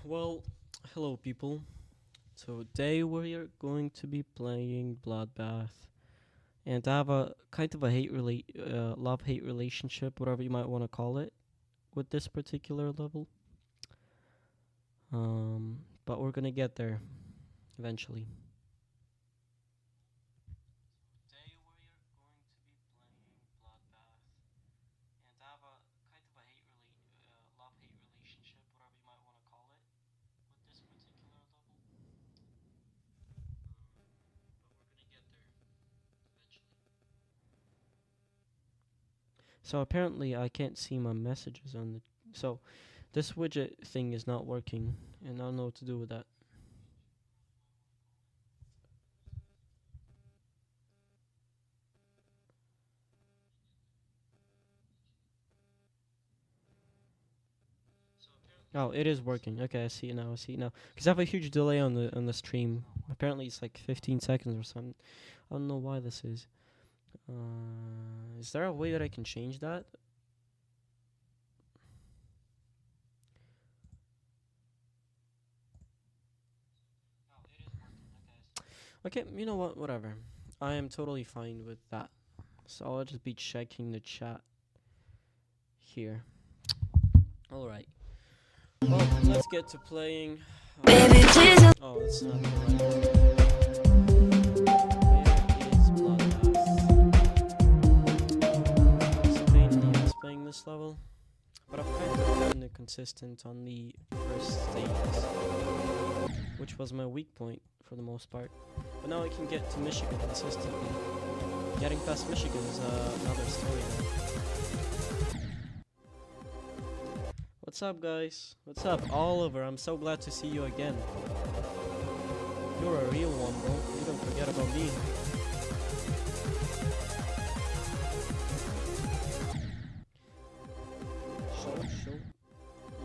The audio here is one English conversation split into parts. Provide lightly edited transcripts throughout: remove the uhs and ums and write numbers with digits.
Well, hello people. So today we're going to be playing Bloodbath, and I have a kind of a love-hate relationship, whatever you might want to call it, with this particular level. But we're gonna get there eventually. Today we're going to be playing Bloodbath, and I have a kind of a love-hate relationship, whatever you might want to call it, with this particular level. But we're gonna get there eventually. So apparently I can't see my messages on the so this widget thing is not working and I don't know what to do with that. Oh, it is working. Okay, I see it now. I see it now. Cuz I have a huge delay on the stream. Apparently it's like 15 seconds or something. I don't know why this is. Is there a way that I can change that? Okay, you know what? Whatever. I am totally fine with that. So I'll just be checking the chat here. All right. Well, let's get to playing. Oh, it's not the right one. Where is Bloodbath? It's a pain in the ass playing this level, but I've kind of gotten consistent on the first stages, which was my weak point for the most part. But now I can get to Michigan consistently. Getting past Michigan is another story now. What's up, guys? What's up, Oliver? I'm so glad to see you again. You're a real one, bro. You don't forget about me. Show.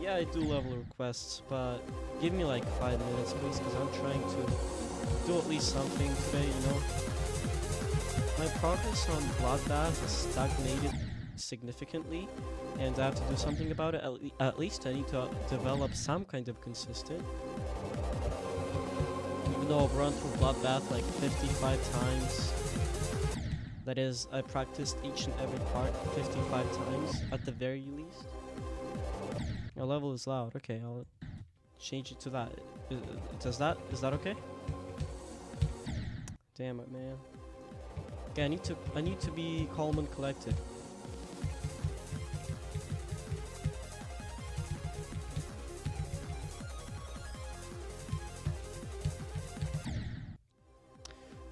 Yeah, I do level requests, but give me like 5 minutes, please, because I'm trying to do at least something today, you know? My progress on Bloodbath has stagnated significantly, and I have to do something about it. At least I need to develop some kind of consistent. Even though I've run through Bloodbath like 55 times. That is, I practiced each and every part 55 times at the very least. Your level is loud. Okay, I'll change it to that. Is that okay? Damn it, man. Okay, I need to be calm and collected.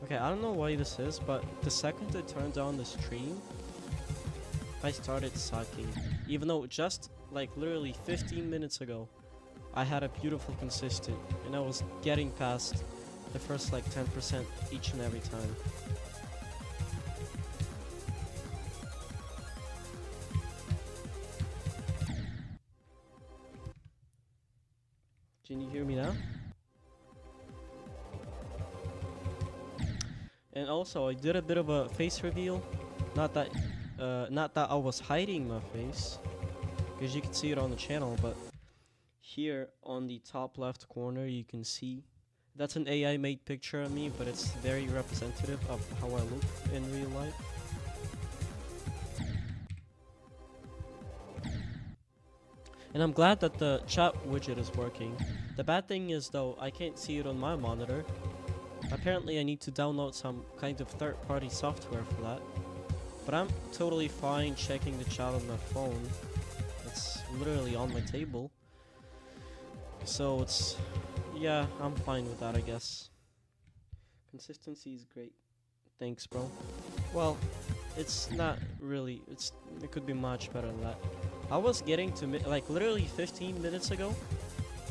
Okay, I don't know why this is, but the second I turned on the stream, I started sucking. Even though just like literally 15 minutes ago, I had a beautiful consistent, and I was getting past the first like 10% each and every time. Can you hear me now? And also, I did a bit of a face reveal. Not that I was hiding my face, because you can see it on the channel, but here on the top left corner you can see that's an AI made picture of me, but it's very representative of how I look in real life. And I'm glad that the chat widget is working. The bad thing is though, I can't see it on my monitor. Apparently I need to download some kind of third-party software for that. But I'm totally fine checking the chat on my phone. It's literally on my table. So it's... yeah, I'm fine with that, I guess. Consistency is great. Thanks, bro. Well, it's not really... it could be much better than that. I was getting to... like, literally 15 minutes ago,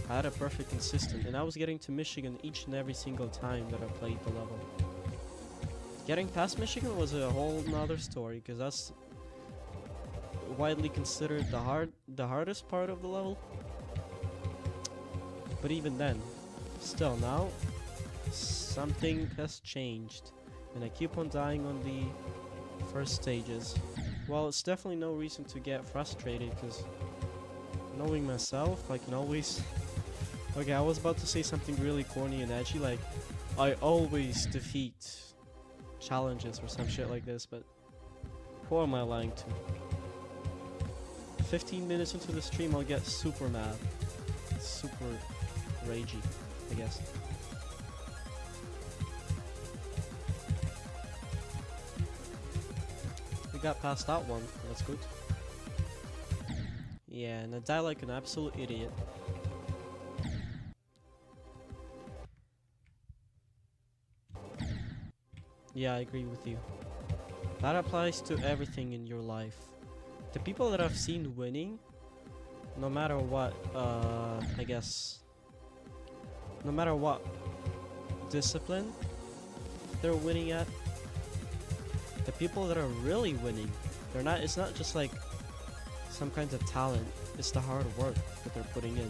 I had a perfect consistent, and I was getting to Michigan each and every single time that I played the level. Getting past Michigan was a whole nother story, because that's widely considered the hardest part of the level. But even then, still now, something has changed, and I keep on dying on the first stages. Well, it's definitely no reason to get frustrated, because knowing myself, I can always Okay, I was about to say something really corny and edgy, like, I always defeat challenges or some shit like this, but who am I lying to? 15 minutes into the stream, I'll get super mad. Super ragey, I guess. We got past that one, that's good. Yeah, and I die like an absolute idiot. Yeah, I agree with you. That applies to everything in your life. The people that I've seen winning, no matter what, I guess, no matter what discipline they're winning at, the people that are really winning, it's not just like some kinds of talent, it's the hard work that they're putting in.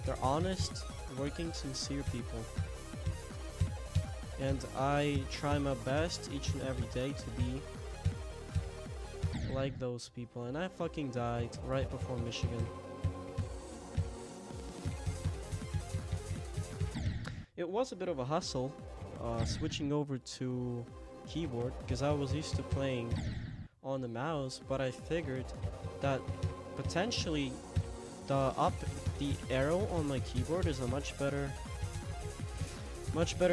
They're honest, working, sincere people. And I try my best each and every day to be like those people, and I fucking died right before Michigan. It was a bit of a hustle, switching over to keyboard, because I was used to playing on the mouse, but I figured that potentially the arrow on my keyboard is a much better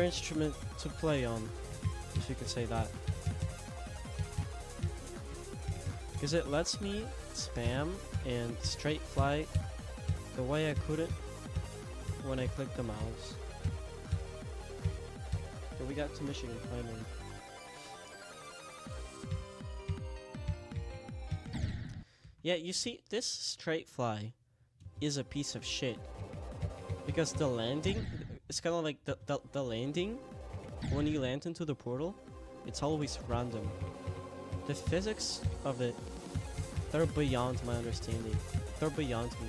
instrument to play on, if you could say that. Because it lets me spam and straight fly the way I couldn't when I clicked the mouse. So we got to Michigan finally. Yeah, you see, this straight fly is a piece of shit. Because the landing, it's kind of like the landing, when you land into the portal, it's always random. The physics of it, they're beyond my understanding. They're beyond me.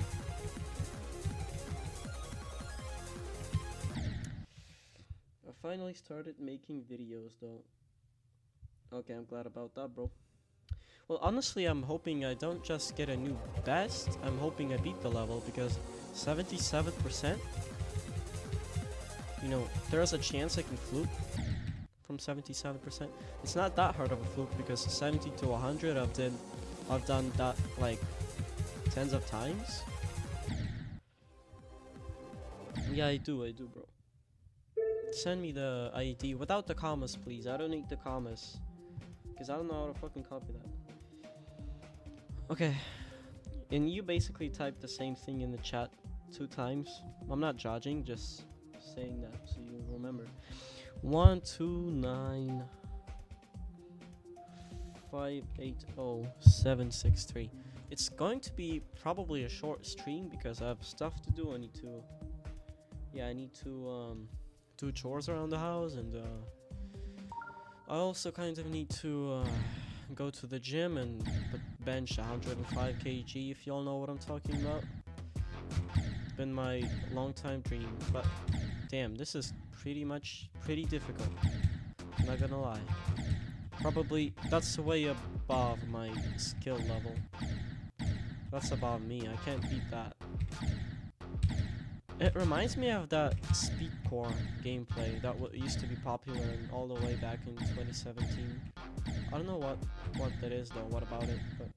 I finally started making videos though. Okay, I'm glad about that, bro. Well, honestly, I'm hoping I don't just get a new best, I'm hoping I beat the level, because 77%, you know, there's a chance I can fluke from 77%. It's not that hard of a fluke, because 70 to 100 I've done that like tens of times. Yeah, I do, bro. Send me the ID without the commas, please. I don't need the commas, because I don't know how to fucking copy that. Okay, and you basically typed the same thing in the chat 2 times. I'm not judging, just saying that so you remember. 129580763. It's going to be probably a short stream because I have stuff to do. I need to do chores around the house, and I also kind of need to go to the gym and bench 105 kg, if y'all know what I'm talking about. Been my long time dream, but damn, this is pretty difficult, I'm not gonna lie. Probably that's way above my skill level. That's above me, I can't beat that. It reminds me of that speedcore gameplay that used to be popular all the way back in 2017. I don't know what that is though, what about it, but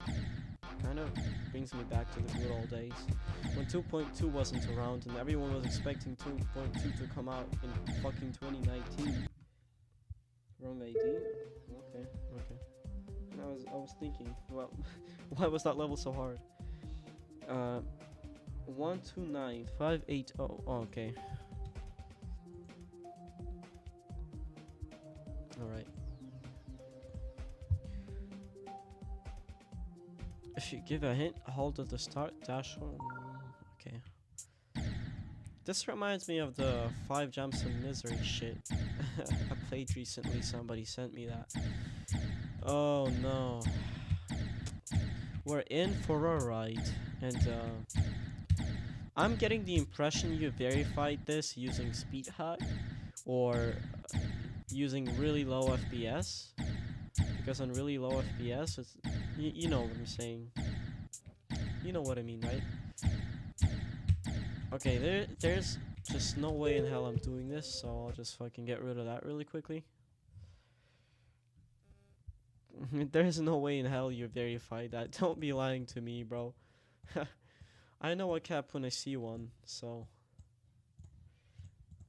kind of brings me back to the good old days when 2.2 wasn't around and everyone was expecting 2.2 to come out in fucking 2019. Wrong ID? Okay. I was thinking, well, why was that level so hard? 129580. Oh, okay. Alright. If you give a hint, hold at the start, dash home. Okay. This reminds me of the 5 Jumps in Misery shit. I played recently, somebody sent me that. Oh no. We're in for a ride, and I'm getting the impression you verified this using speed hack or using really low FPS, because on really low FPS, it's you know what I'm saying. You know what I mean, right? Okay, there's just no way in hell I'm doing this, so I'll just fucking get rid of that really quickly. There's no way in hell you verified that. Don't be lying to me, bro. I know a cap when I see one, so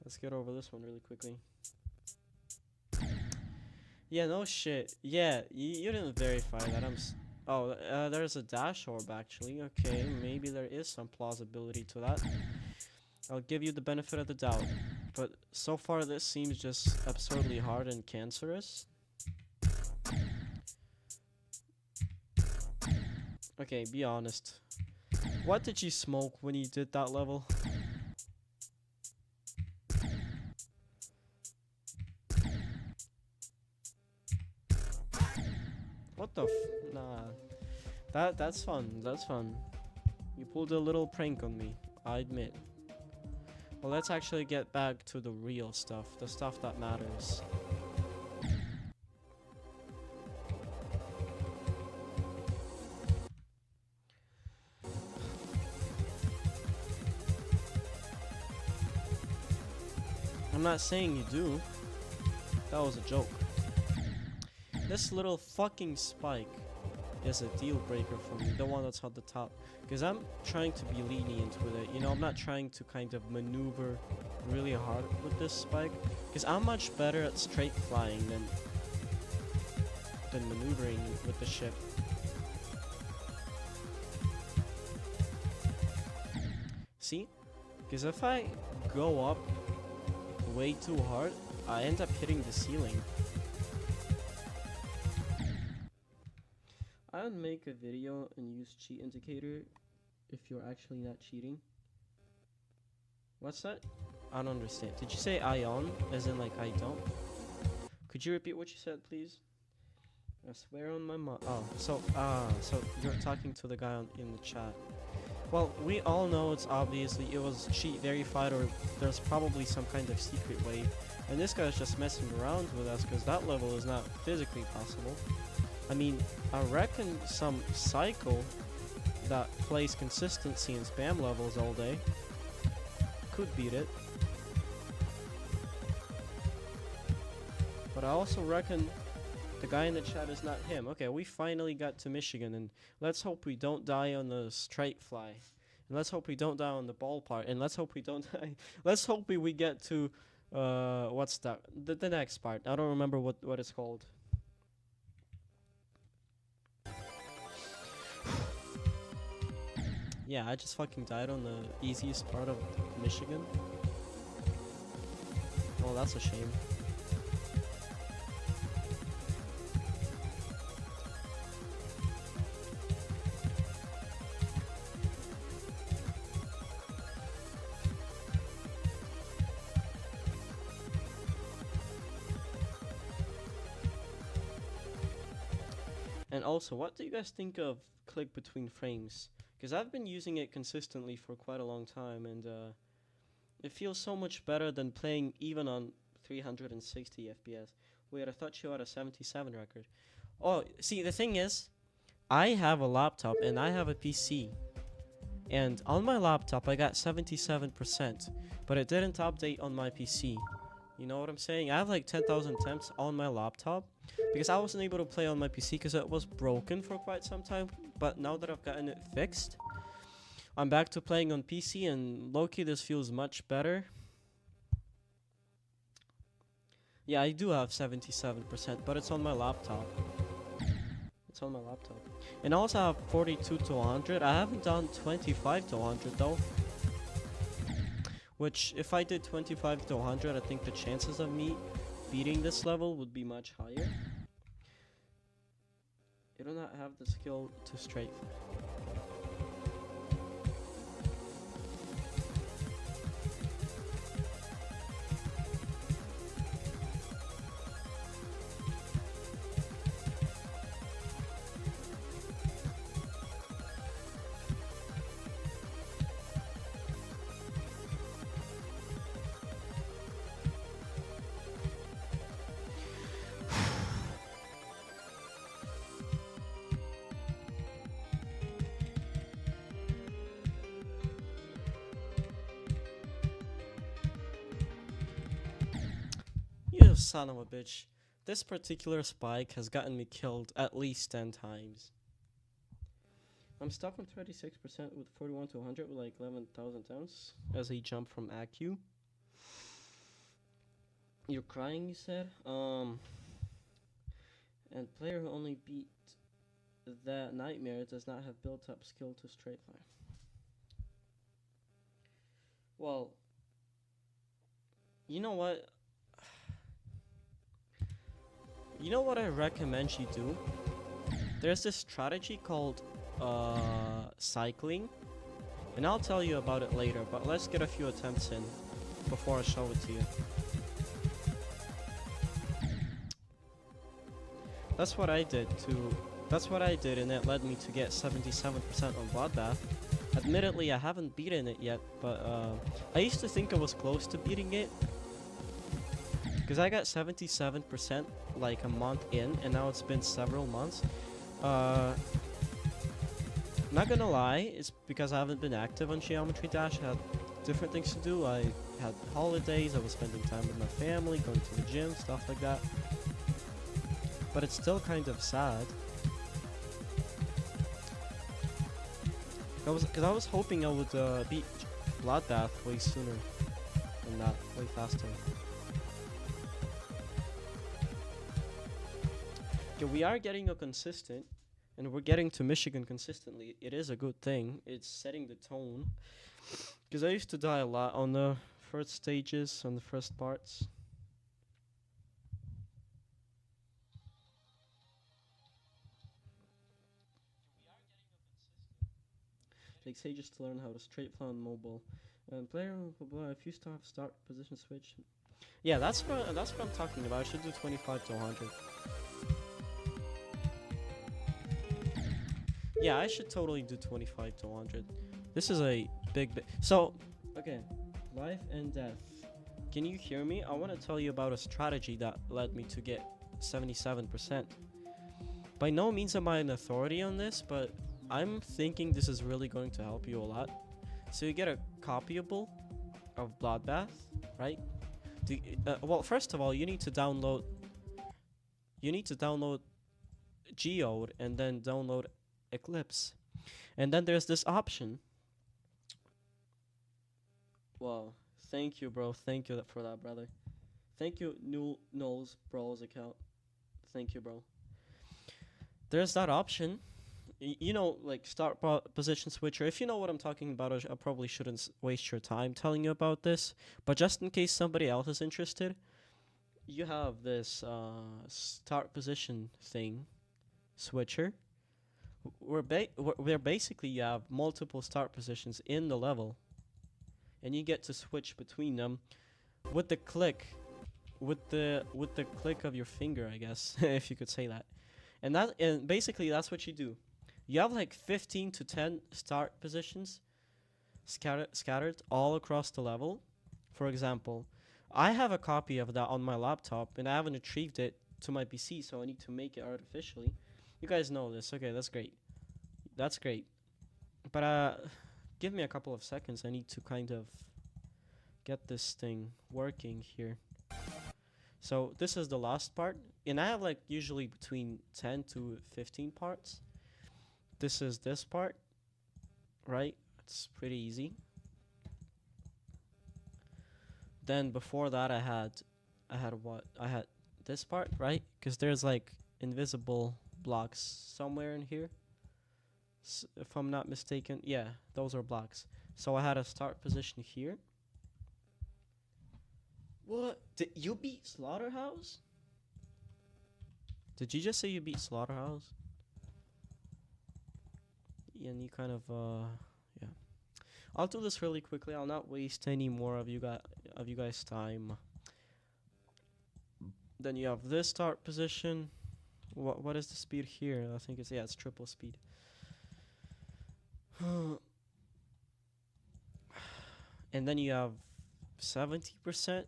let's get over this one really quickly. Yeah, no shit. Yeah, you didn't verify that. Oh, there's a dash orb actually. Okay, maybe there is some plausibility to that. I'll give you the benefit of the doubt. But so far this seems just absurdly hard and cancerous. Okay, be honest. What did you smoke when you did that level? What the Nah. That's fun. That's fun. You pulled a little prank on me, I admit. Well, let's actually get back to the real stuff, the stuff that matters. I'm not saying you do. That was a joke. This little fucking spike is a deal breaker for me, the one that's on the top. Because I'm trying to be lenient with it, you know, I'm not trying to kind of maneuver really hard with this spike. Because I'm much better at straight flying than maneuvering with the ship. See? Because if I go up way too hard, I end up hitting the ceiling. I would make a video and use cheat indicator if you're actually not cheating. What's that? I don't understand. Did you say ion? As in like I don't? Could you repeat what you said, please? I swear on my mom. Oh, so you're talking to the guy in the chat. Well, we all know it was cheat verified, or there's probably some kind of secret way. And this guy's just messing around with us because that level is not physically possible. I mean, I reckon some psycho that plays consistency and spam levels all day could beat it. But I also reckon the guy in the chat is not him. Okay, we finally got to Michigan, and let's hope we don't die on the straight fly. And let's hope we don't die on the ball part. And let's hope we don't die. Let's hope we get to, what's that? The next part. I don't remember what it's called. Yeah, I just fucking died on the easiest part of Michigan. Oh, that's a shame. And also, what do you guys think of click between frames? Because I've been using it consistently for quite a long time, and it feels so much better than playing even on 360 FPS. Wait, I thought you had a 77 record. Oh, see, the thing is, I have a laptop and I have a PC. And on my laptop, I got 77%, but it didn't update on my PC. You know what I'm saying? I have like 10,000 temps on my laptop because I wasn't able to play on my PC because it was broken for quite some time. But now that I've gotten it fixed, I'm back to playing on PC, and low-key this feels much better. Yeah, I do have 77%, but it's on my laptop. It's on my laptop. And I also have 42 to 100. I haven't done 25 to 100 though. Which, if I did 25 to 100, I think the chances of me beating this level would be much higher. You do not have the skill to straight fly. son of a bitch. This particular spike has gotten me killed at least 10 times. I'm stuck on 36% with 41 to 100 with like 11,000 towns as he jumped from AQ. You're crying, you said? And player who only beat that nightmare does not have built up skill to straight line. Well, you know what? You know what I recommend you do? There's this strategy called cycling, and I'll tell you about it later, but let's get a few attempts in before I show it to you. That's what I did and it led me to get 77% on bloodbath. Admittedly, I haven't beaten it yet, but I used to think I was close to beating it, because I got 77% like a month in, and now it's been several months. Not gonna lie, it's because I haven't been active on Geometry Dash. I had different things to do. I had holidays, I was spending time with my family, going to the gym, stuff like that. But it's still kind of sad. Because I was hoping I would beat Bloodbath way sooner than that, way faster. Okay, we are getting a consistent, and we're getting to Michigan consistently. It is a good thing. It's setting the tone. Because I used to die a lot on the first stages, on the first parts. Takes ages to learn how to straight fly on mobile. Player if you start position switch. Yeah, that's what I'm talking about. I should do 25 to 100. Yeah, I should totally do 25 to 100. This is a big. So, okay, life and death. Can you hear me? I want to tell you about a strategy that led me to get 77%. By no means am I an authority on this, but I'm thinking this is really going to help you a lot. So you get a copyable of Bloodbath, right? Well, first of all, you need to download Geode and then download Eclipse. And then there's this option. Wow, thank you, bro. Thank you for that, brother. Thank you, Knowles Bros account. Thank you, bro. There's that option. You know, like start position switcher. If you know what I'm talking about, I probably shouldn't waste your time telling you about this. But just in case somebody else is interested, you have this start position thing, switcher, where basically you have multiple start positions in the level, and you get to switch between them with the click, with the click of your finger, I guess, if you could say that. And basically that's what you do. You have like 15 to 10 start positions scattered all across the level. For example, I have a copy of that on my laptop and I haven't retrieved it to my PC, so I need to make it artificially. You guys know this. Okay, that's great. That's great. But give me a couple of seconds. I need to kind of get this thing working here. So this is the last part, and I have like usually between 10 to 15 parts. This is this part, right? It's pretty easy. Then before that, I had what? I had this part, right? Because there's like invisible blocks somewhere in here. If I'm not mistaken, yeah, those are blocks. So I had a start position here. What? Did you beat Slaughterhouse? Did you just say you beat Slaughterhouse? And you kind of yeah. I'll do this really quickly. I'll not waste any more of you guys time. Then you have this start position. What is the speed here? I think it's triple speed. And then you have 70%.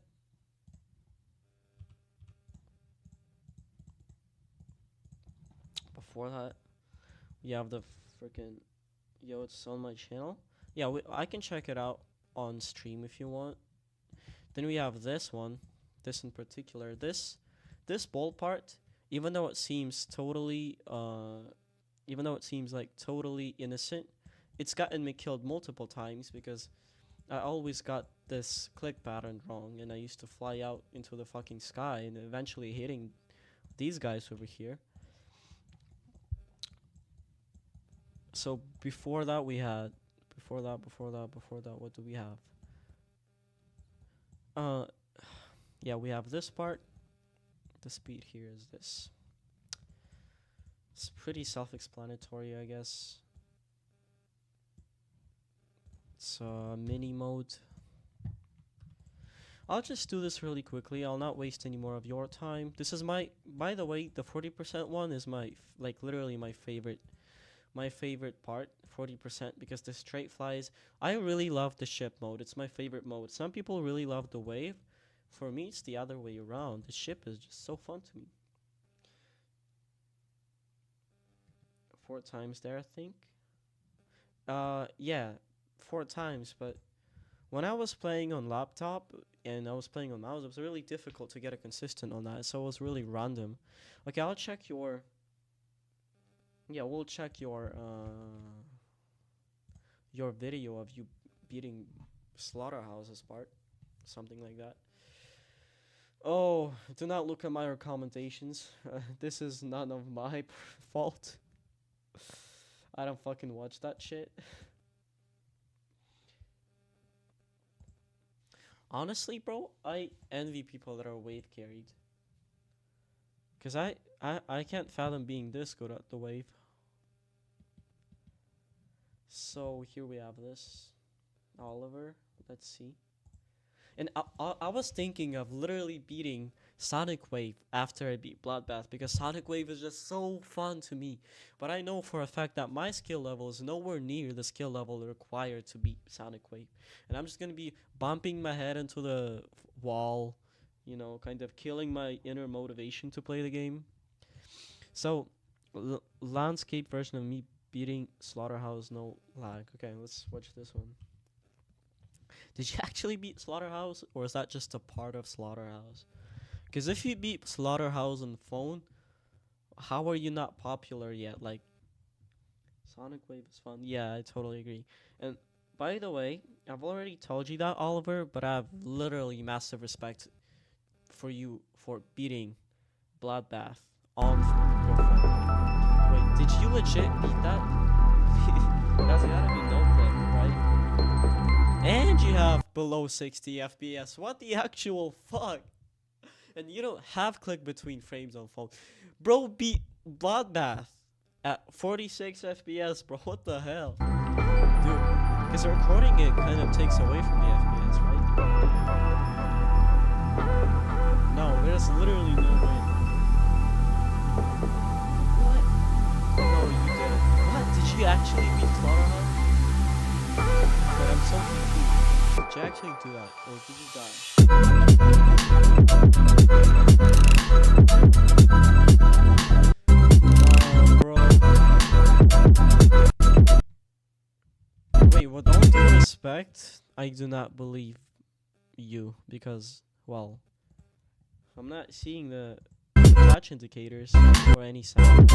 Before that, you have the freaking it's on my channel. Yeah, I can check it out on stream if you want. Then we have this one. This in particular. This ball part, even though it seems totally even though it seems like totally innocent, it's gotten me killed multiple times because I always got this click pattern wrong, and I used to fly out into the fucking sky and eventually hitting these guys over here. So before that, what do we have? Uh, yeah, we have this part. The speed here is this. It's pretty self-explanatory, I guess. It's mini mode. I'll just do this really quickly. I'll not waste any more of your time. This is by the way, the 40% one is like literally my favorite part, 40%, because the straight flies. I really love the ship mode. It's my favorite mode. Some people really love the wave. For me, it's the other way around. The ship is just so fun to me. 4 times there, I think. Yeah, 4 times, but when I was playing on laptop and I was playing on mouse, it was really difficult to get a consistent on that, so it was really random. Okay, I'll check your... Yeah, we'll check your video of you beating Slaughterhouse's part. Something like that. Oh, do not look at my recommendations. This is none of my fault. I don't fucking watch that shit. Honestly, bro, I envy people that are wave carried. Cause I can't fathom being this good at the wave. So here we have this. Oliver, let's see. And I was thinking of literally beating Sonic Wave after I beat Bloodbath, because Sonic Wave is just so fun to me. But I know for a fact that my skill level is nowhere near the skill level required to beat Sonic Wave. And I'm just going to be bumping my head into the wall, you know, kind of killing my inner motivation to play the game. So, landscape version of me beating Slaughterhouse, no lag. Okay, let's watch this one. Did you actually beat Slaughterhouse, or is that just a part of Slaughterhouse? Because if you beat Slaughterhouse on the phone, how are you not popular yet? Like, Sonic Wave is fun. Yeah, I totally agree. And by the way, I've already told you that, Oliver, but I have literally massive respect for you for beating Bloodbath on your phone. Wait, did you legit beat that? That's gotta be no clip, right? And you have below 60 FPS. What the actual fuck? And you don't have click between frames on phone. Bro beat Bloodbath at 46 FPS, bro. What the hell? Dude, because recording it kind of takes away from the FPS, right? No, there's literally no way. What? No, you didn't. What? Did you actually beat Slaughterhouse? But I'm so confused. Did you actually do that, or did you die? Bro. Wait, with all due respect, I do not believe you, because, well, I'm not seeing the touch indicators or any sound.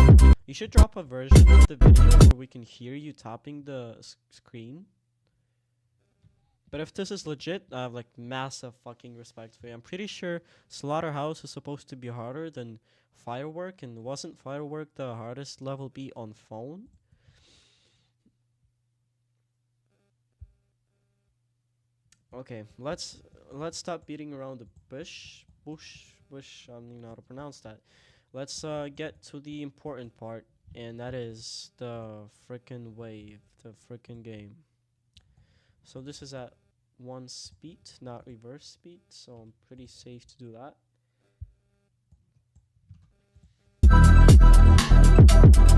You should drop a version of the video where we can hear you tapping the screen. But if this is legit, I have like massive fucking respect for you. I'm pretty sure Slaughterhouse is supposed to be harder than Firework, and wasn't Firework the hardest level beat on phone? Okay, let's stop beating around the bush. I don't even know how to pronounce that. Let's get to the important part, and that is the frickin' wave, the frickin' game. So this is at 1 speed, not reverse speed, so I'm pretty safe to do that.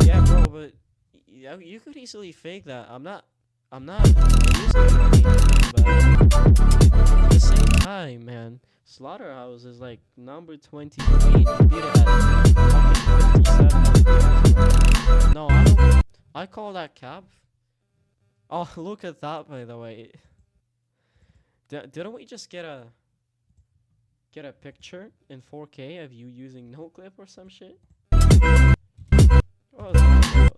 Yeah, bro, but you could easily fake that. I'm not using it, but at the same time, man, Slaughterhouse is like number 23. You beat it at fucking 57. No, I call that cap. Oh, look at that, by the way. Didn't we just get a... get a picture in 4K of you using no clip or some shit? What was that about?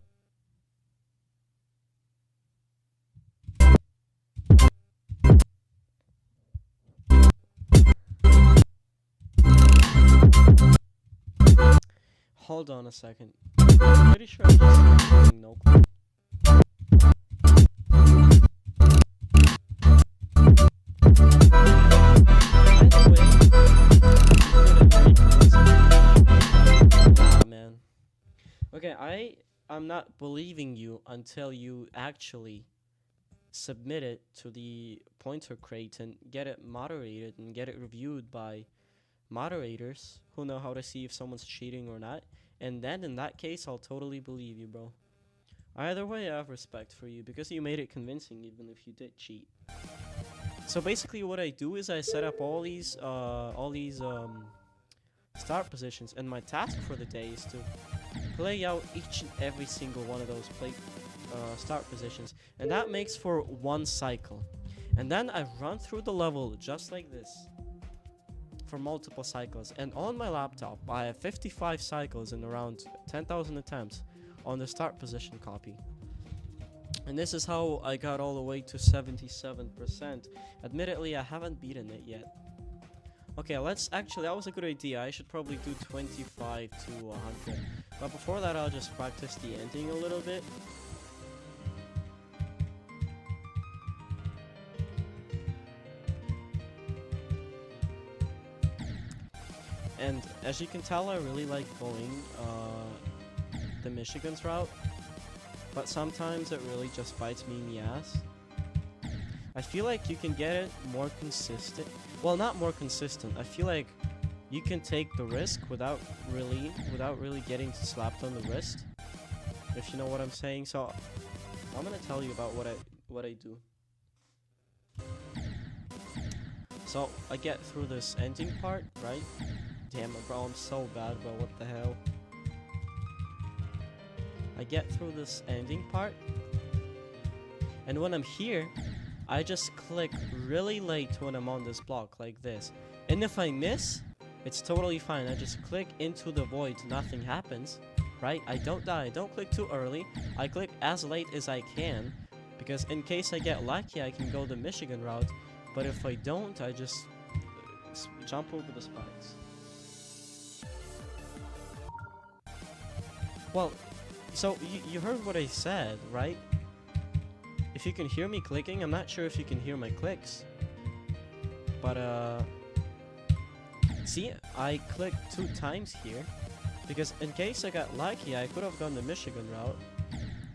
Hold on a second. I'm pretty sure I just started using no clip. By the way, you did it very convincingly. Nah, man. Okay, I'm not believing you until you actually submit it to the pointer crate and get it moderated and get it reviewed by moderators who know how to see if someone's cheating or not. And then in that case, I'll totally believe you, bro. Either way, I have respect for you because you made it convincing even if you did cheat. So basically what I do is I set up all these start positions, and my task for the day is to play out each and every single one of those start positions, and that makes for one cycle. And then I run through the level just like this for multiple cycles, and on my laptop I have 55 cycles and around 10,000 attempts on the start position copy. And this is how I got all the way to 77%. Admittedly, I haven't beaten it yet. Okay, that was a good idea. I should probably do 25 to 100. But before that, I'll just practice the ending a little bit. And as you can tell, I really like going the Michigan's route. But sometimes it really just bites me in the ass. I feel like you can get it more consistent. Well, not more consistent. I feel like you can take the risk without really getting slapped on the wrist, if you know what I'm saying. So I'm gonna tell you about what I do. So I get through this ending part, right? Damn it, bro, I'm so bad, bro. What the hell? I get through this ending part, and when I'm here, I just click really late when I'm on this block like this. And if I miss, it's totally fine. I just click into the void, nothing happens, right? I don't die. I don't click too early. I click as late as I can, because in case I get lucky, I can go the Michigan route. But if I don't, I just jump over the spikes. Well, so you heard what I said, right? If you can hear me clicking, I'm not sure if you can hear my clicks. But see, I clicked 2 times here because in case I got lucky, I could have gone the Michigan route.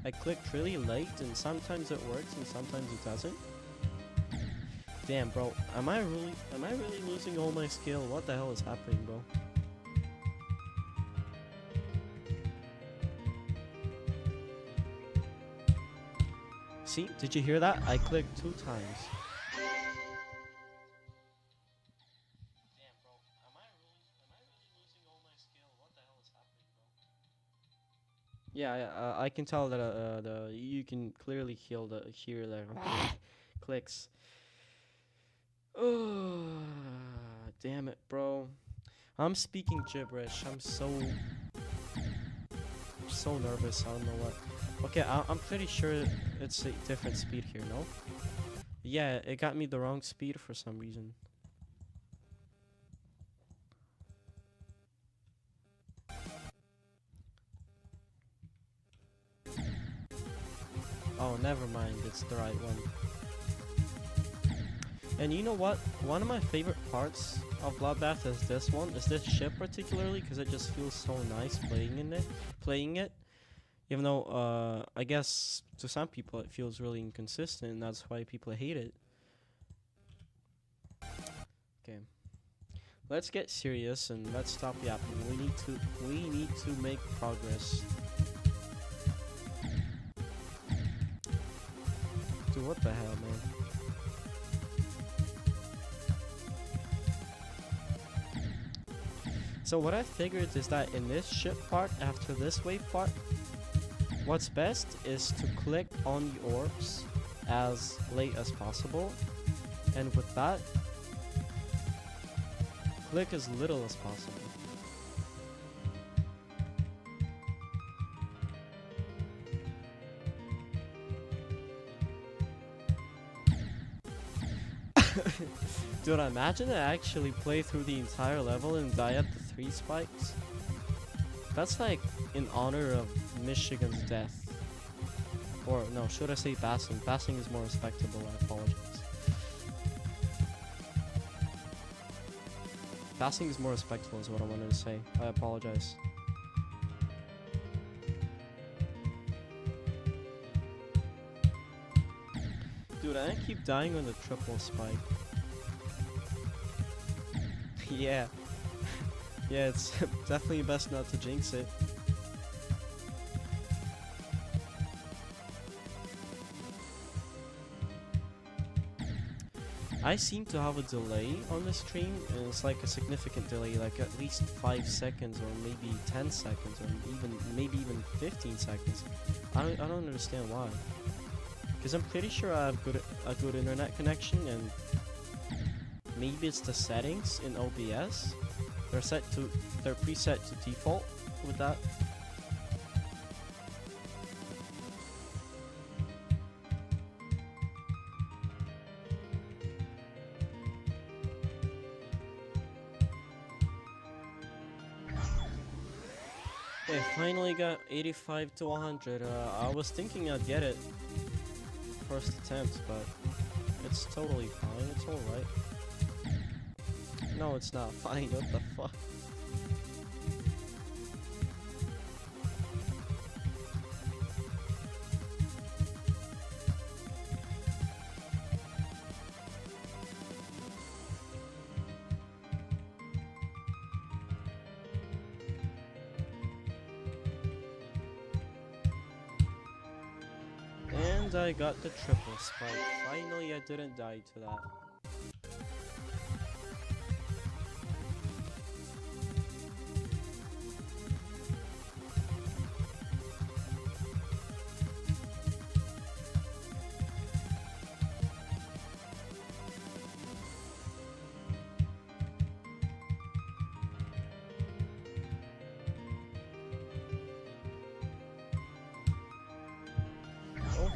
I clicked really late, and sometimes it works and sometimes it doesn't. Damn, bro, am I really losing all my skill? What the hell is happening, bro? See, did you hear that? I clicked 2 times. Damn, bro, am I really losing all my skill? What the hell is happening, bro? Yeah, I can tell that you can clearly hear the clicks. Oh, damn it, bro. I'm speaking gibberish. I'm so nervous. I don't know what. Okay, I'm pretty sure it's a different speed here, no? Yeah, it got me the wrong speed for some reason. Oh, never mind. It's the right one. And you know what? One of my favorite parts of Bloodbath is this one. Is this ship particularly, because it just feels so nice playing it. Even though, I guess to some people it feels really inconsistent, and that's why people hate it. Okay, let's get serious and let's stop yapping. We need to make progress. Dude, what the hell, man? So what I figured is that in this ship part, after this wave part, what's best is to click on the orbs as late as possible, and with that, Click as little as possible. Dude, imagine I actually play through the entire level and die at the 3 spikes. That's like in honor of Michigan's death. Or no, should I say Bassing? Bassing is more respectable, I apologize. Bassing is more respectful is what I wanted to say. I apologize. Dude, I keep dying on the triple spike. Yeah. Yeah, it's definitely best not to jinx it. I seem to have a delay on the stream, and it's like a significant delay, like at least 5 seconds or maybe 10 seconds or maybe even 15 seconds. I don't understand why. Because I'm pretty sure I have a good internet connection, and maybe it's the settings in OBS. They're preset to default with that. Okay, finally got 85 to 100. I was thinking I'd get it first attempt, but it's totally fine. It's alright. No, it's not fine. What the fuck? And I got the triple spike. Finally, I didn't die to that.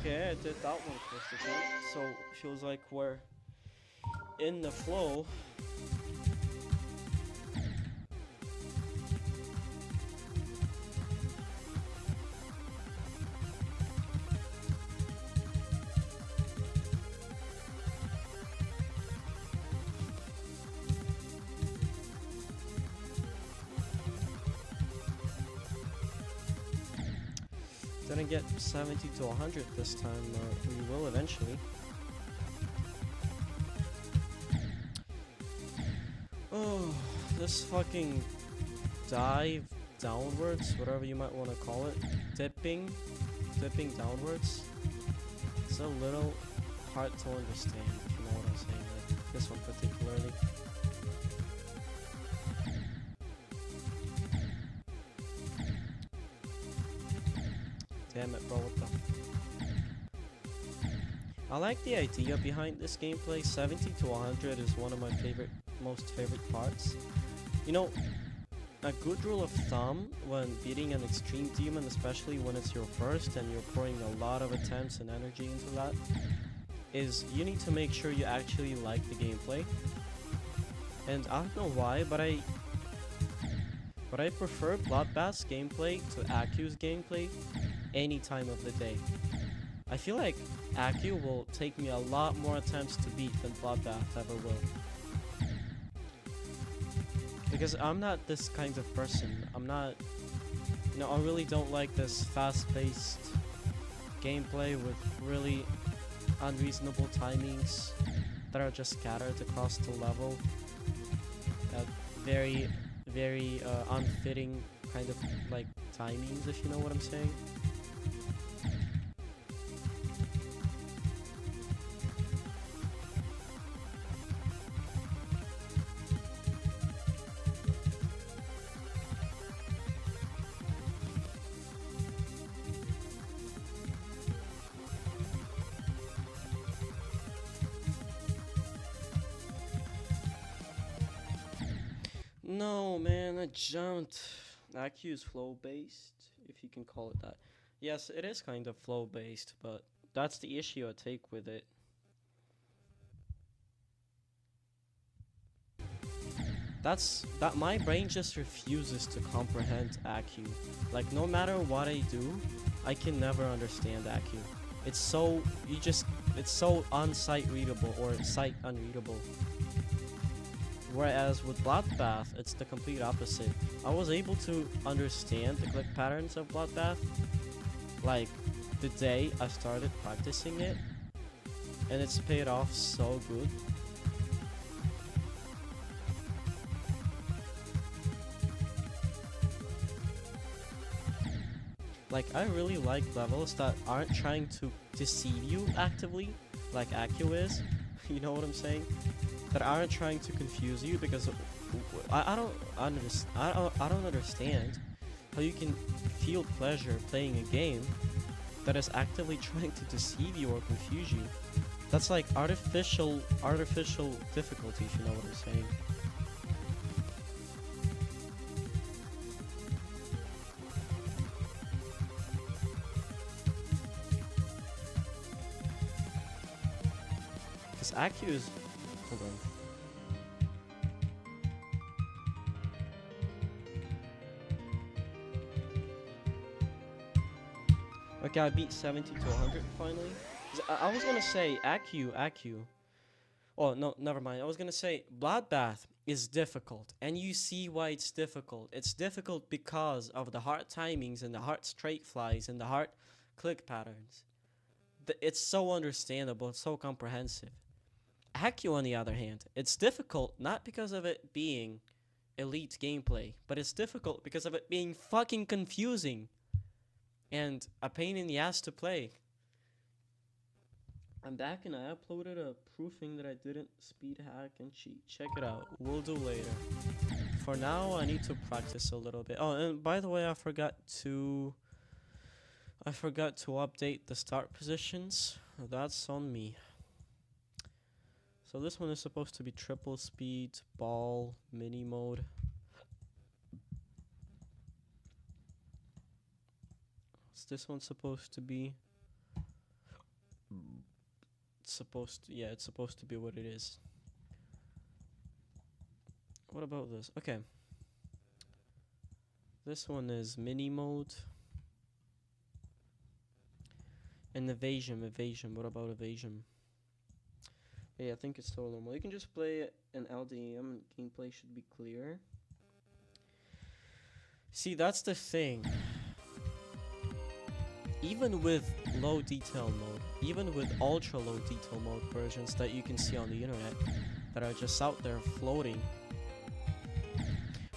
Okay, I did that one first attempt, so feels like we're in the flow. Didn't get 70 to 100 this time, we will eventually. Oh, this fucking dive downwards, whatever you might want to call it, dipping downwards, it's a little hard to understand, if you know what I'm saying, like this one particularly. Damn it, bro, what the... I like the idea behind this gameplay. 70 to 100 is one of my most favorite parts. You know, a good rule of thumb when beating an extreme demon, especially when it's your first and you're pouring a lot of attempts and energy into that, is you need to make sure you actually like the gameplay. And I don't know why, but I prefer Bloodbath's gameplay to Aku's gameplay any time of the day. I feel like Aku will take me a lot more attempts to beat than Bloodbath ever will. Because I'm not this kind of person. I'm not... You know, I really don't like this fast-paced gameplay with really unreasonable timings that are just scattered across the level. Very unfitting kind of like timings, if you know what I'm saying. No, man, I jumped. IQ is flow based, if you can call it that. Yes, it is kind of flow based, but that's the issue I take with it. That's that my brain just refuses to comprehend IQ. Like no matter what I do, I can never understand IQ. It's so it's so unsight readable or sight unreadable. Whereas with bloodbath, it's the complete opposite. I was able to understand the click patterns of bloodbath like the day I started practicing it, and it's paid off so good. Like, I really like levels that aren't trying to deceive you actively, like Accu is. You know what I'm saying? That aren't trying to confuse you, because I don't understand how you can feel pleasure playing a game that is actively trying to deceive you or confuse you. That's like artificial difficulty, if you know what I'm saying. Because Accu is... Hold on. Okay, I beat 70 to 100 finally. I was gonna say Accu. Oh, no, never mind. I was gonna say Bloodbath is difficult, and you see why it's difficult. It's difficult because of the heart timings and the heart straight flies and the heart click patterns. It's so understandable, it's so comprehensive. Accu, on the other hand, it's difficult not because of it being elite gameplay, but it's difficult because of it being fucking confusing and a pain in the ass to play. I'm back and I uploaded a proofing that I didn't speed hack and cheat. Check it out. We'll do later. For now, I need to practice a little bit. Oh, and by the way, I forgot to update the start positions. That's on me. So this one is supposed to be triple speed, ball, mini mode. What's this one supposed to be? It's supposed to be what it is. What about this? Okay. This one is mini mode. And evasion. What about evasion? Yeah, I think it's still normal. You can just play an LDM. Gameplay should be clear. See, that's the thing. Even with low detail mode, even with ultra low detail mode versions that you can see on the internet that are just out there floating.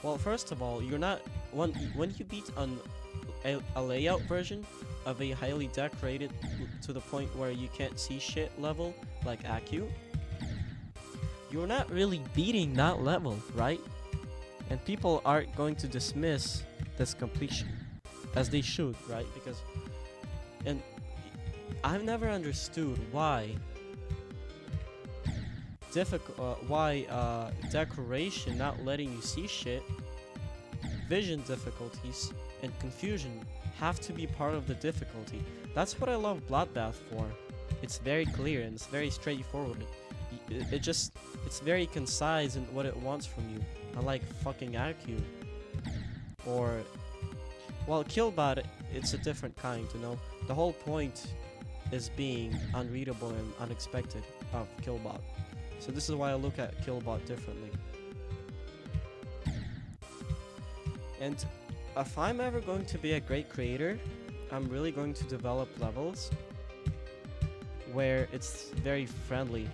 Well, first of all, you're not when you beat on a layout version of a highly decorated to the point where you can't see shit level like Accu, you're not really beating that level, right? And people aren't going to dismiss this completion, as they should, right? Because, and I've never understood why decoration not letting you see shit, vision difficulties, and confusion have to be part of the difficulty. That's what I love Bloodbath for. It's very clear and it's very straightforward. It's very concise in what it wants from you. Unlike fucking Accu. Or, well, Killbot, it's a different kind, you know? The whole point is being unreadable and unexpected of Killbot. So this is why I look at Killbot differently. And if I'm ever going to be a great creator, I'm really going to develop levels where it's very friendly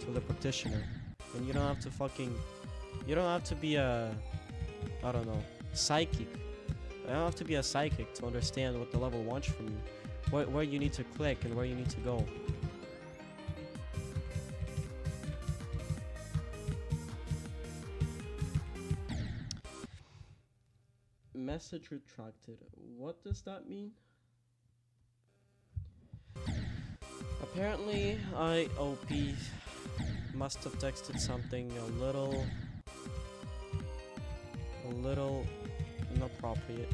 to the practitioner. And you don't have to be a, I don't know, psychic. You don't have to be a psychic to understand what the level wants from you. Where you need to click and where you need to go. Message retracted. What does that mean? Apparently, IOP must have texted something a little a little inappropriate.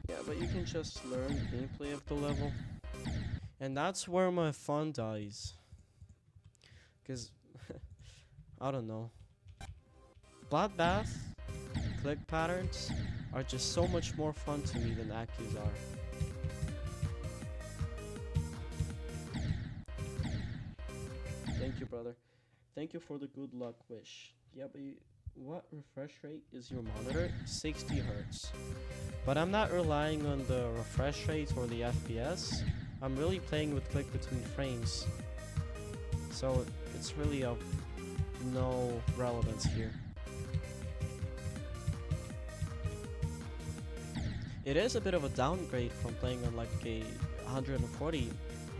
Yeah, but you can just learn the gameplay of the level. And that's where my fun dies. Because, I don't know. Bloodbath, click patterns are just so much more fun to me than Accus are. Thank you, brother. Thank you for the good luck wish. Yeah, but what refresh rate is your monitor? 60 Hz. But I'm not relying on the refresh rate or the FPS. I'm really playing with click between frames. So it's really of no relevance here. It is a bit of a downgrade from playing on like a 140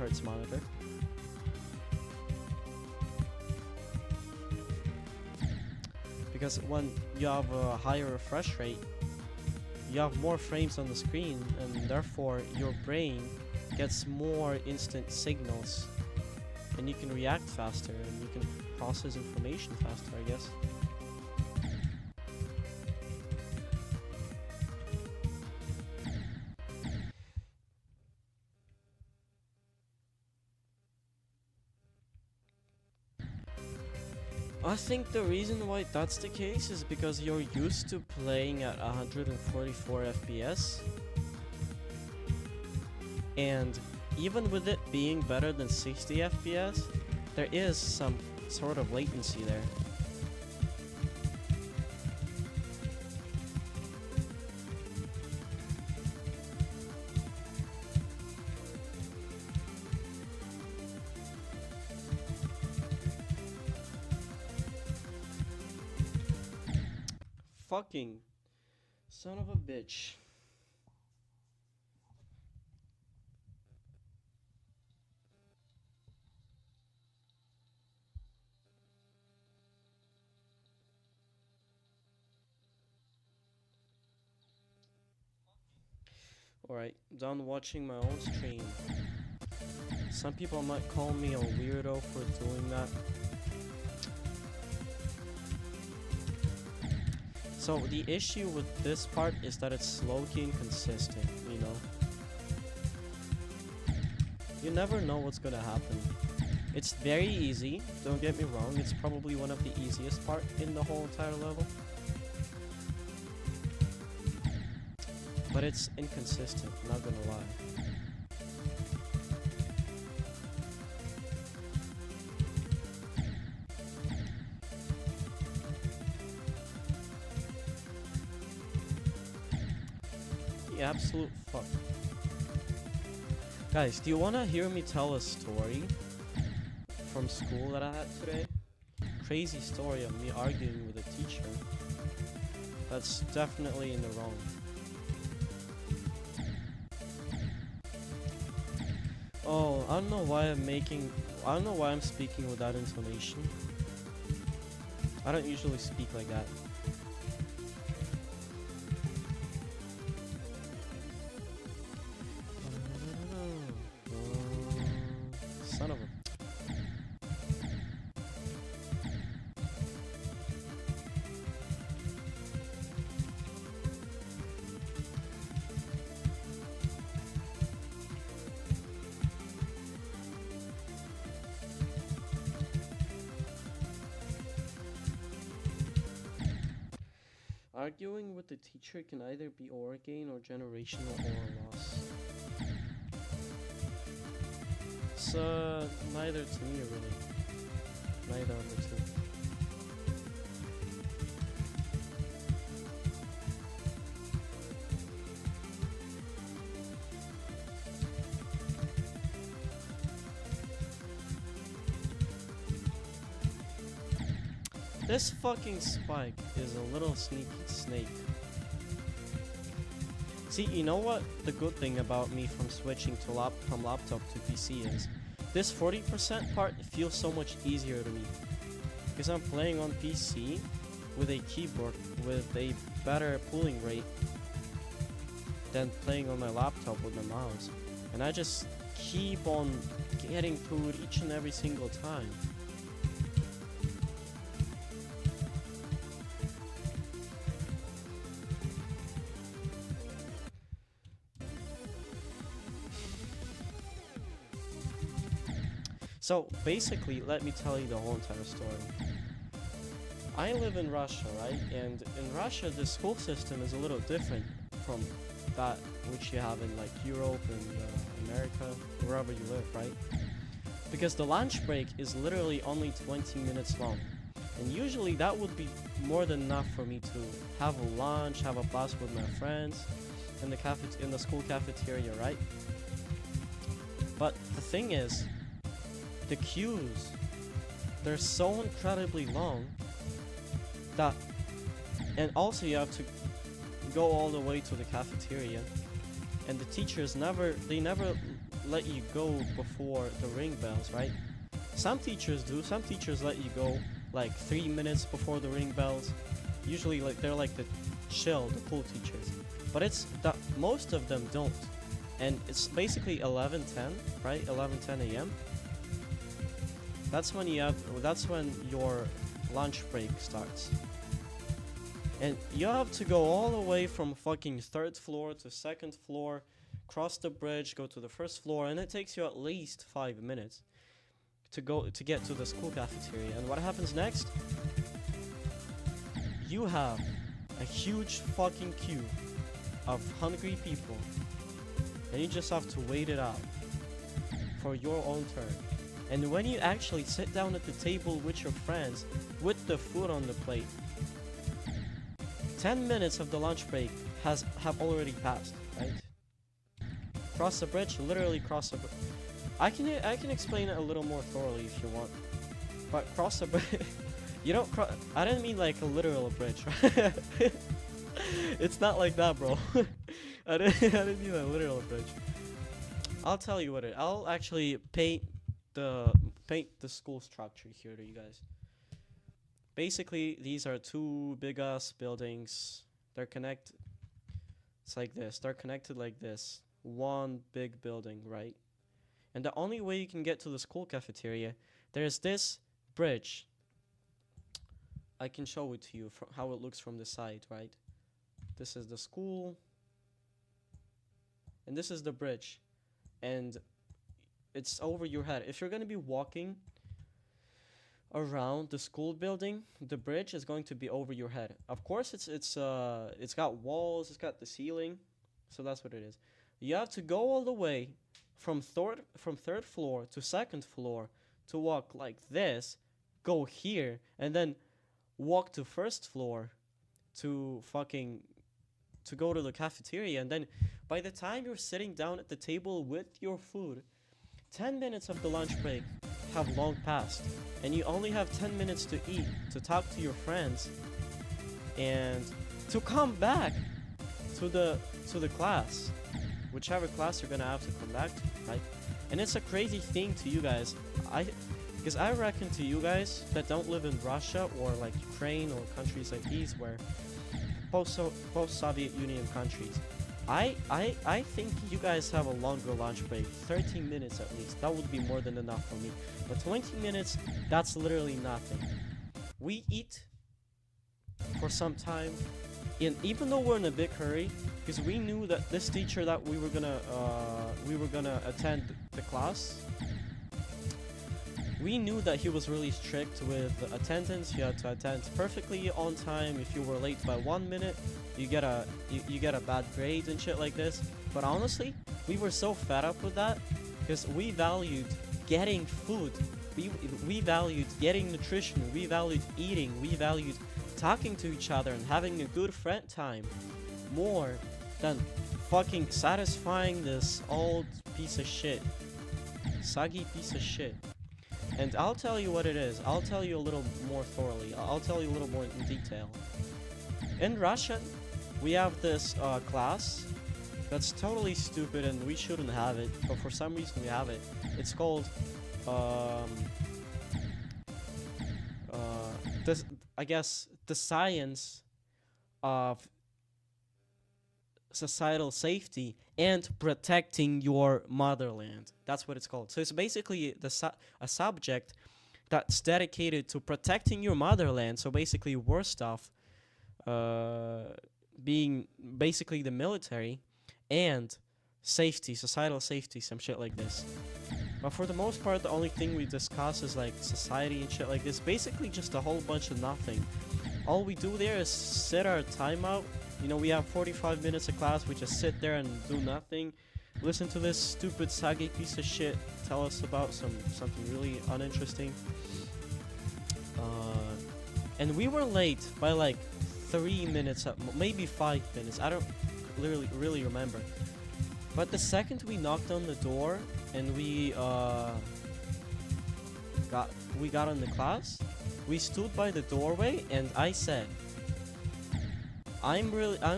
Hz monitor. Because when you have a higher refresh rate, you have more frames on the screen, and therefore your brain gets more instant signals, and you can react faster, and you can process information faster, I guess. I think the reason why that's the case is because you're used to playing at 144 FPS, and even with it being better than 60 FPS, there is some sort of latency there. Fucking son of a bitch. Alright, done watching my own stream. Some people might call me a weirdo for doing that. So the issue with this part is that it's slow-key inconsistent, you know? You never know what's gonna happen. It's very easy, don't get me wrong, it's probably one of the easiest part in the whole entire level. But it's inconsistent, not gonna lie. The absolute fuck. Guys, do you wanna hear me tell a story from school that I had today? Crazy story of me arguing with a teacher. That's definitely in the wrong. Oh, I don't know why I'm speaking with that intonation. I don't usually speak like that. Son of a... Arguing with the teacher can either be aura gain or generational aura loss. It's neither to me really. Neither of the two. This fucking Spike is a little sneaky snake. See, you know what the good thing about me from switching to from laptop to PC is? This 40% part feels so much easier to me. Because I'm playing on PC, with a keyboard with a better pulling rate than playing on my laptop with my mouse. And I just keep on getting food each and every single time. So basically, let me tell you the whole entire story. I live in Russia, right? And in Russia, the school system is a little different from that which you have in like Europe and America, wherever you live, right? Because the lunch break is literally only 20 minutes long. And usually that would be more than enough for me to have a lunch, have a bus with my friends in the school cafeteria, right? But the thing is, the queues, they're so incredibly long that, and also you have to go all the way to the cafeteria, and the teachers never let you go before the ring bells, right? Some teachers do. Some teachers let you go like 3 minutes before the ring bells. Usually, like they're like the chill, the cool teachers. But it's that most of them don't, and it's basically 11:10, right? 11:10 a.m. That's when your lunch break starts. And you have to go all the way from fucking 3rd floor to 2nd floor, cross the bridge, go to the 1st floor, and it takes you at least 5 minutes to get to the school cafeteria. And what happens next? You have a huge fucking queue of hungry people, and you just have to wait it out for your own turn. And when you actually sit down at the table with your friends, with the food on the plate, 10 minutes of the lunch break have already passed, right? Cross the bridge, literally cross the bridge. I can explain it a little more thoroughly if you want. But cross the bridge, you don't cross. I didn't mean like a literal bridge, right? It's not like that, bro. I didn't mean a literal bridge. I'll tell you I'll actually paint the school structure here to you guys. Basically, these are two big ass buildings. They're connected. It's like this. They're connected like this. One big building, right? And the only way you can get to the school cafeteria, there's this bridge. I can show it to you from how it looks from the side, right? This is the school. And this is the bridge. And it's over your head. If you're going to be walking around the school building, the bridge is going to be over your head. Of course, it's got walls, it's got the ceiling, so that's what it is. You have to go all the way from third floor to 2nd floor to walk like this, go here, and then walk to 1st floor to go to the cafeteria. And then by the time you're sitting down at the table with your food, 10 minutes of the lunch break have long passed, and you only have 10 minutes to eat, to talk to your friends, and to come back to the class, whichever class you're gonna have to come back to, right? And it's a crazy thing to you guys, because I reckon to you guys that don't live in Russia or like Ukraine or countries like these where post-Soviet Union countries, I think you guys have a longer lunch break, 13 minutes at least. That would be more than enough for me. But 20 minutes, that's literally nothing. We eat for some time, and even though we're in a big hurry, because we knew that this teacher that we were gonna attend the class, we knew that he was really strict with attendance. You had to attend perfectly on time. If you were late by 1 minute, you get a bad grade and shit like this. But honestly, we were so fed up with that because we valued getting food. We valued getting nutrition. We valued eating. We valued talking to each other and having a good friend time more than fucking satisfying this old piece of shit, soggy piece of shit. And I'll tell you what it is. I'll tell you a little more thoroughly. I'll tell you a little more in detail. In Russian, we have this class that's totally stupid and we shouldn't have it, but for some reason we have it. It's called I guess, the science of societal safety and protecting your motherland. That's what it's called. So it's basically a subject that's dedicated to protecting your motherland. So basically, war stuff, being basically the military, and safety, societal safety, some shit like this. But for the most part, the only thing we discuss is like society and shit like this. Basically, just a whole bunch of nothing. All we do there is sit our time out. You know, we have 45 minutes of class. We just sit there and do nothing. Listen to this stupid Sage piece of shit tell us about something really uninteresting. And we were late by like 3 minutes, maybe 5 minutes. I don't really remember. But the second we knocked on the door and we got on the class, we stood by the doorway and I said, I'm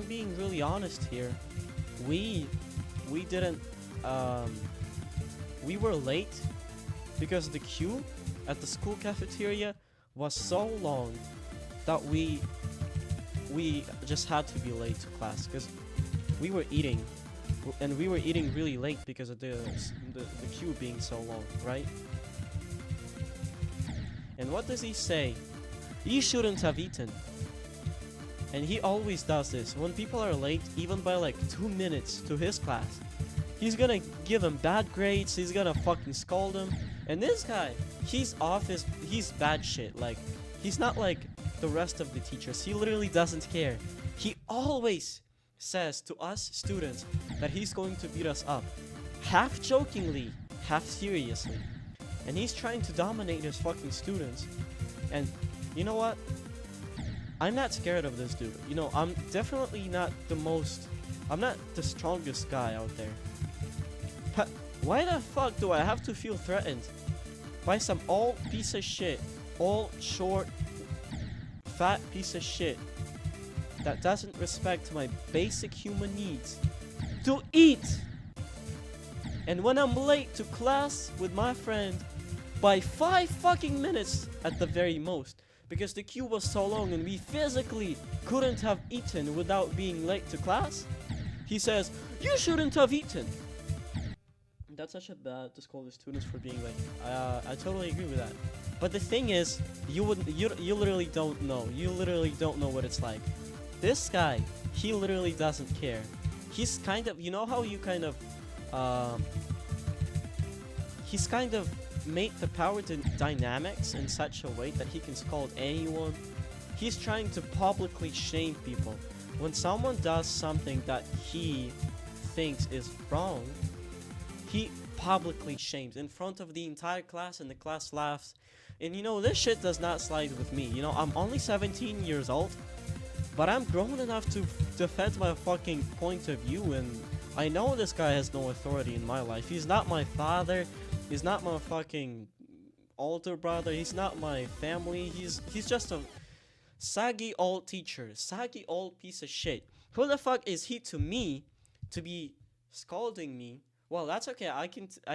being really honest here. We didn't we were late because the queue at the school cafeteria was so long that we just had to be late to class because we were eating, and we were eating really late because of the queue being so long, right? And what does he say? You shouldn't have eaten. And he always does this. When people are late, even by like 2 minutes to his class, he's gonna give them bad grades, he's gonna fucking scold them. And this guy, he's bad shit. Like, he's not like the rest of the teachers. He literally doesn't care. He always says to us students that he's going to beat us up. Half jokingly, half seriously. And he's trying to dominate his fucking students. And you know what? I'm not scared of this dude. You know, I'm definitely not I'm not the strongest guy out there. But why the fuck do I have to feel threatened by some old piece of shit, old, short, fat piece of shit that doesn't respect my basic human needs to eat? And when I'm late to class with my friend by 5 fucking minutes at the very most, because the queue was so long and we physically couldn't have eaten without being late to class, he says, you shouldn't have eaten. That's such a bad to scold the students for being late. I totally agree with that. But the thing is, you literally don't know. You literally don't know what it's like. This guy, he literally doesn't care. He's kind of, you know how you kind of, he's kind of made the power dynamics in such a way that he can scold anyone. He's trying to publicly shame people. When someone does something that he thinks is wrong, he publicly shames in front of the entire class, and the class laughs. And you know, this shit does not slide with me. You know, I'm only 17 years old, but I'm grown enough to defend my fucking point of view, and I know this guy has no authority in my life. He's not my father. He's not my fucking older brother. He's not my family. He's just a saggy old teacher. Saggy old piece of shit. Who the fuck is he to me to be scolding me? Well, that's okay. I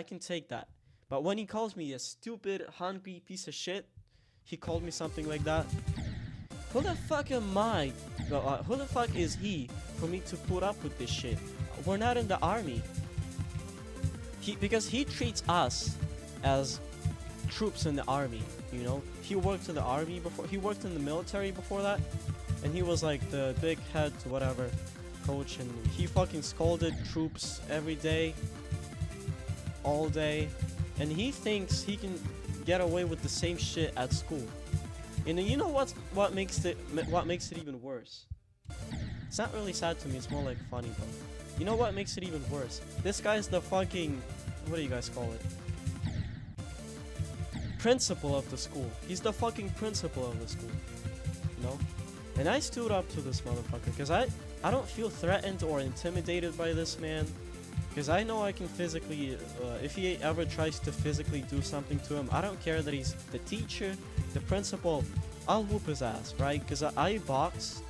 can take that. But when he calls me a stupid, hungry piece of shit, he called me something like that. Who the fuck am I? Who the fuck is he for me to put up with this shit? We're not in the army. Because he treats us as troops in the army, you know? He worked in the army before, he worked in the military before that, and he was like the big head, whatever, coach, and he fucking scolded troops every day, all day, and he thinks he can get away with the same shit at school. And you know what makes it even worse? It's not really sad to me, it's more like funny though. You know what makes it even worse? This guy's the fucking, what do you guys call it? Principal of the school. He's the fucking principal of the school. You know? And I stood up to this motherfucker because I don't feel threatened or intimidated by this man. Because I know I can physically, if he ever tries to physically do something to him, I don't care that he's the teacher, the principal, I'll whoop his ass, right? Because I box,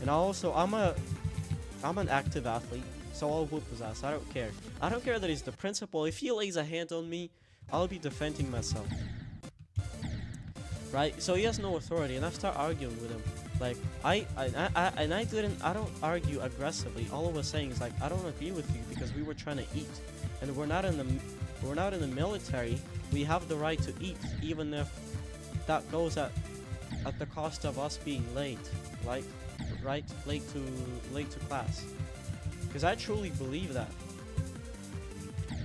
and I'm an active athlete, so I'll whoop his ass. I don't care. I don't care that he's the principal. If he lays a hand on me, I'll be defending myself. right? So he has no authority, and I start arguing with him. Like I don't argue aggressively. All I was saying is like I don't agree with you because we were trying to eat, and we're not in the military. We have the right to eat, even if that goes at the cost of us being late, right? Late to class. Because I truly believe that.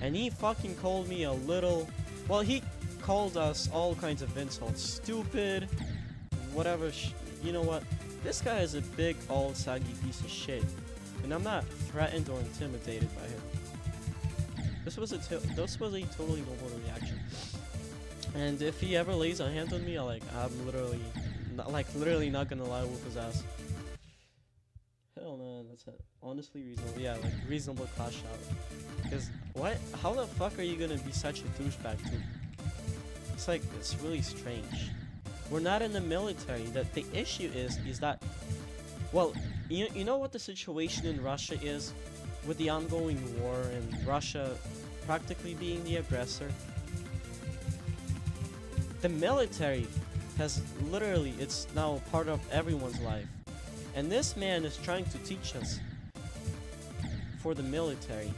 And he fucking called me a little. Well, he called us all kinds of insults, stupid, whatever. You know what? This guy is a big, old, saggy piece of shit, and I'm not threatened or intimidated by him. This was a totally normal reaction. And if he ever lays a hand on me, I'm literally not gonna lie, whoop his ass. Hell man, that's it. Honestly reasonable. Yeah, like reasonable class shout. Because what? How the fuck are you gonna be such a douchebag too? It's like it's really strange. We're not in the military. That the issue is that, well, you know what the situation in Russia is, with the ongoing war and Russia practically being the aggressor. The military has literally, it's now part of everyone's life, and this man is trying to teach us for the military,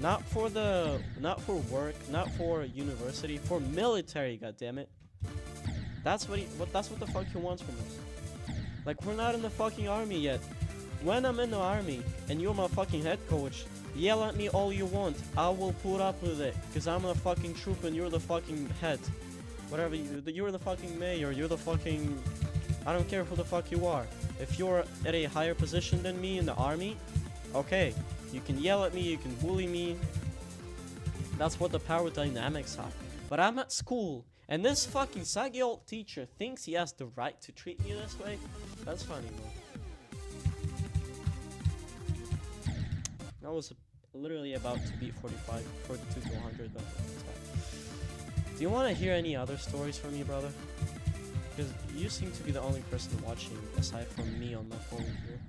not for work, not for university, for military. Goddammit. That's what the fuck he wants from us. Like, we're not in the fucking army yet. When I'm in the army and you're my fucking head coach, yell at me all you want. I will put up with it, cause I'm a fucking troop and you're the fucking head. Whatever you're the fucking mayor. You're the fucking. I don't care who the fuck you are. If you're at a higher position than me in the army, okay, you can yell at me, you can bully me. That's what the power dynamics are. But I'm at school. And this fucking saggy old teacher thinks he has the right to treat me this way? That's funny, man. I was literally about to beat 42 to 100, but that's fine. Do you want to hear any other stories from me, brother? Because you seem to be the only person watching aside from me on my phone here.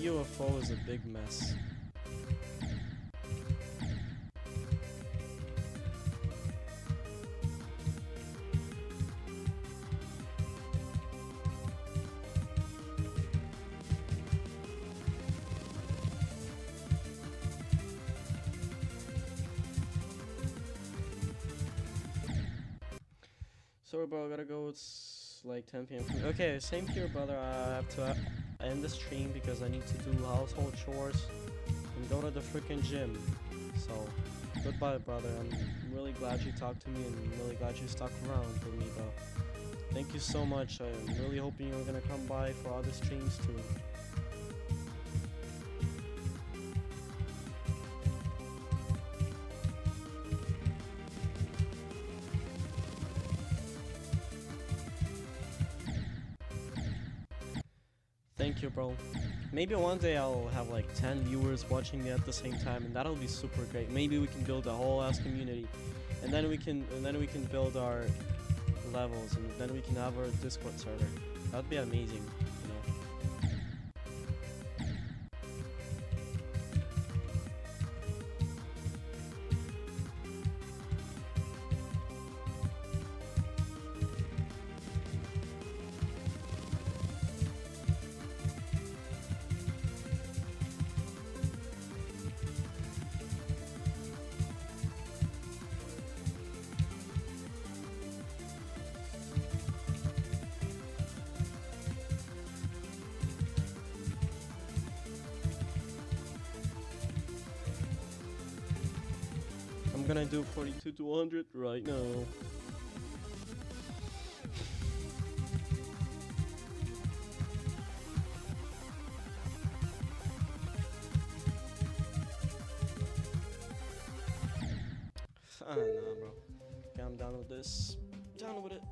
UFO is a big mess. Sorry, bro, I gotta go. It's like 10 p.m. Okay, same here, brother. I have to end the stream because I need to do household chores and go to the freaking gym. So, goodbye, brother. I'm really glad you talked to me and I'm really glad you stuck around with me, bro. Thank you so much. I'm really hoping you're gonna come by for other streams too. Thank you, bro. Maybe one day I'll have like 10 viewers watching me at the same time, and that'll be super great. Maybe we can build a whole ass community, and then we can build our levels, and then we can have our Discord server. That'd be amazing, you know. I'm gonna do 42 to 100 right now. I don't know, bro. Okay, I'm done with this. Done with it.